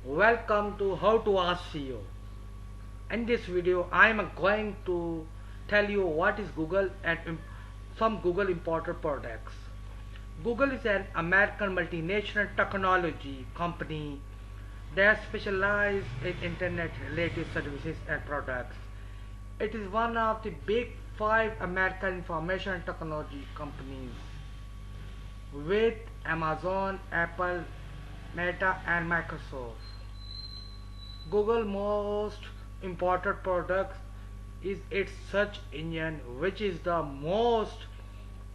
Welcome to How to Ask CEO. In this video, I am going to tell you what is Google and some Google imported products. Google is an American multinational technology company that specializes in internet related services and products. It is one of the big five American information technology companies with Amazon, Apple, Meta and Microsoft. Google most important product is its search engine, which is the most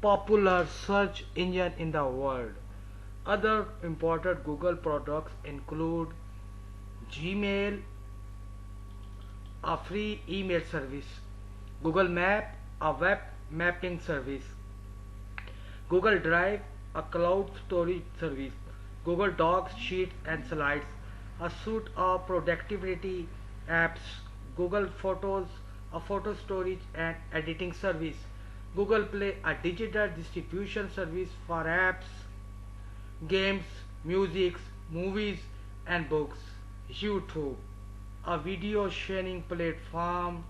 popular search engine in the world. Other important Google products include Gmail, a free email service, Google Map, a web mapping service, Google Drive, a cloud storage service, Google Docs, Sheets and Slides, a suite of productivity apps, Google Photos, a photo storage and editing service, Google Play, a digital distribution service for apps, games, music, movies and books, YouTube, a video sharing platform,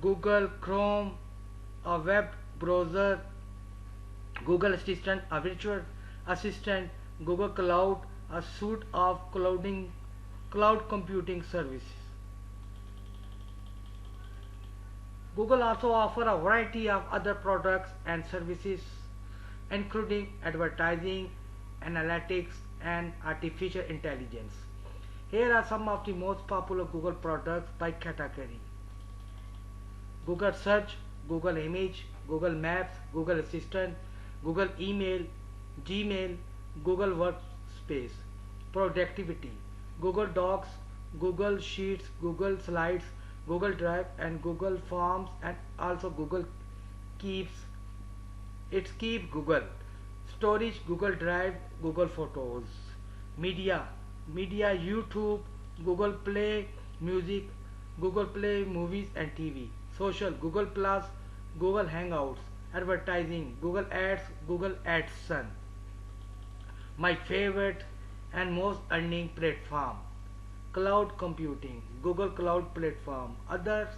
Google Chrome, a web browser, Google Assistant, a virtual assistant, Google Cloud, a suite of cloud computing services. Google also offers a variety of other products and services including advertising, analytics and artificial intelligence. Here are some of the most popular Google products by category: Google Search, Google Image, Google Maps, Google Assistant, Google Email, Gmail, Google Workspace. Productivity: Google Docs, Google Sheets, Google Slides, Google Drive and Google Forms and also Google Keeps. It's Keep Google. Storage: Google Drive, Google Photos. Media: YouTube, Google Play Music, Google Play Movies and TV. Social: Google Plus, Google Hangouts. Advertising: Google Ads, Google AdSense. My favorite and most earning platform: cloud computing, Google Cloud Platform. Others: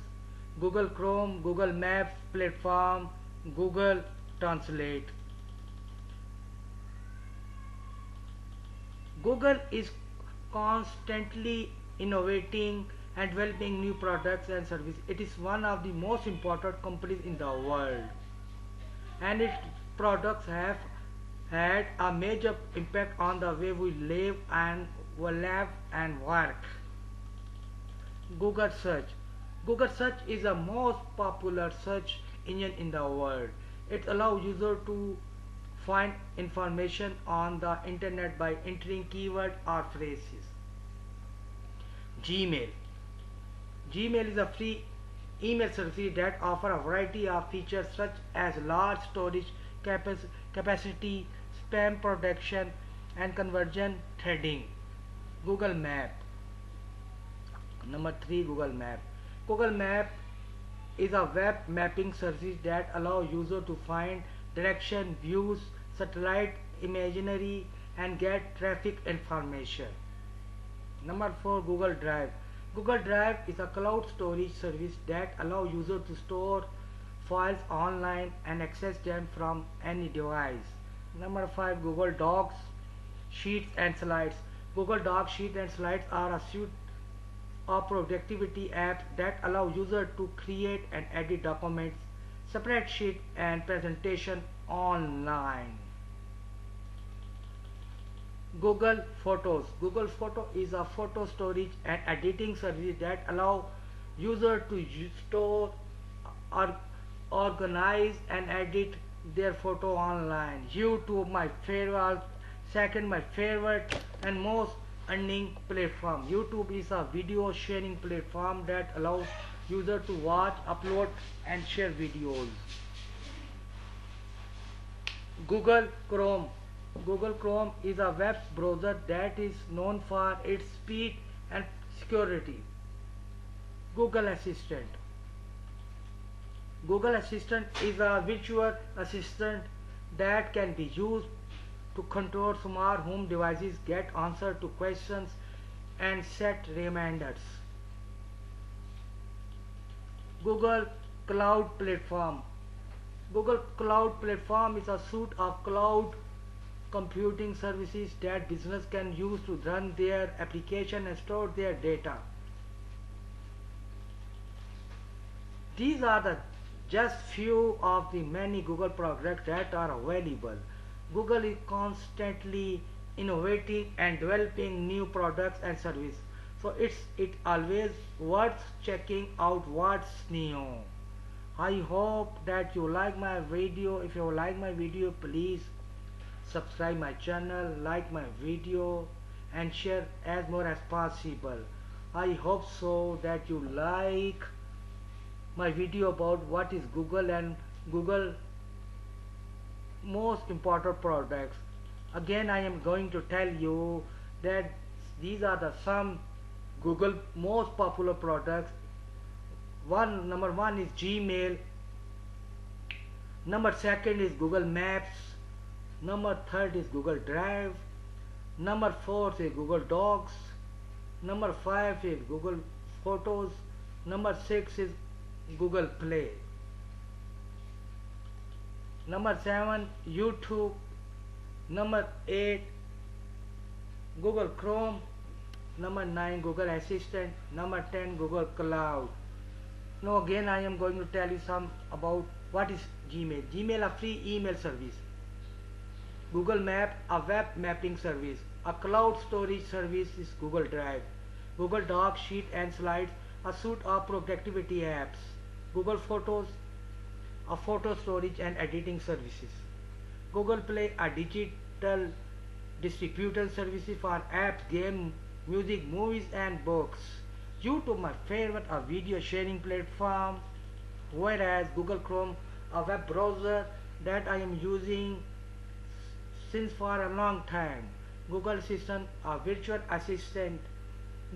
Google Chrome, Google Maps Platform, Google Translate. Google is constantly innovating and developing new products and services. It is one of the most important companies in the world, and its products have had a major impact on the way we live and work. Google Search. Google Search is the most popular search engine in the world. It allows users to find information on the internet by entering keywords or phrases. Gmail. Gmail is a free email service that offers a variety of features such as large storage capacity, spam protection, and conversion threading. Google Map. Number 3, Google Map. Google Map is a web mapping service that allows users to find direction, views, satellite imagery, and get traffic information. Number 4, Google Drive. Google Drive is a cloud storage service that allows users to store files online and access them from any device. Number 5, Google Docs, Sheets and Slides. Google Docs, Sheets and Slides are a suite of productivity apps that allow users to create and edit documents, spreadsheets and presentation online. Google Photos. Google Photo is a photo storage and editing service that allow users to store or organize and edit their photo online. YouTube, my favorite, second my favorite and most earning platform. YouTube is a video sharing platform that allows users to watch, upload and share videos. Google Chrome. Google Chrome is a web browser that is known for its speed and security. Google Assistant. Google Assistant is a virtual assistant that can be used to control smart home devices, get answer to questions, and set reminders. Google Cloud Platform. Google Cloud Platform is a suite of cloud computing services that business can use to run their application and store their data. These are the just few of the many Google products that are available. Google is constantly innovating and developing new products and services. So it always worth checking out what's new. I hope that you like my video. If you like my video, please subscribe my channel, like my video, and share as more as possible. I hope so that you like my video about what is Google and Google most important products. Again, I am going to tell you that these are the some Google most popular products. Number one is Gmail. Number second is Google Maps. Number third is Google Drive. Number fourth is Google Docs. Number five is Google Photos. Number six is Google Play. Number 7 YouTube. Number 8 Google Chrome. Number 9 Google Assistant. Number 10 Google Cloud. Now again I am going to tell you some about what is Gmail. Gmail, a free email service. Google Map, a web mapping service. A cloud storage service is Google Drive. Google Docs, Sheet and Slides, a suite of productivity apps. Google Photos, a photo storage and editing services. Google Play, a digital distribution services for apps, games, music, movies and books. YouTube, my favorite, a video sharing platform. Whereas Google Chrome, a web browser that I am using since for a long time. Google Assistant, a virtual assistant.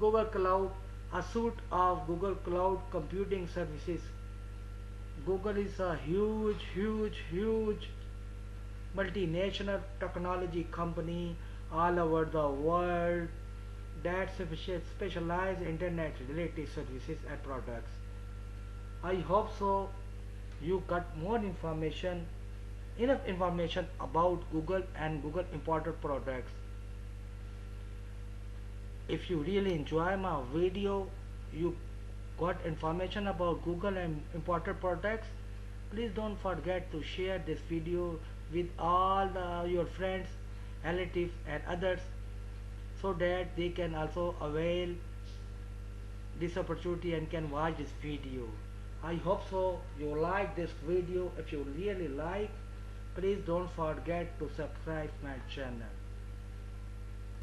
Google Cloud, a suite of Google Cloud computing services. Google is a huge multinational technology company all over the world that specialize in internet related services and products. I hope so you got more information, enough information about Google and Google important products. If you really enjoy my video, you got information about Google and important products, please don't forget to share this video with all your friends, relatives and others so that they can also avail this opportunity and can watch this video. I hope so you like this video. If you really like, please don't forget to subscribe my channel.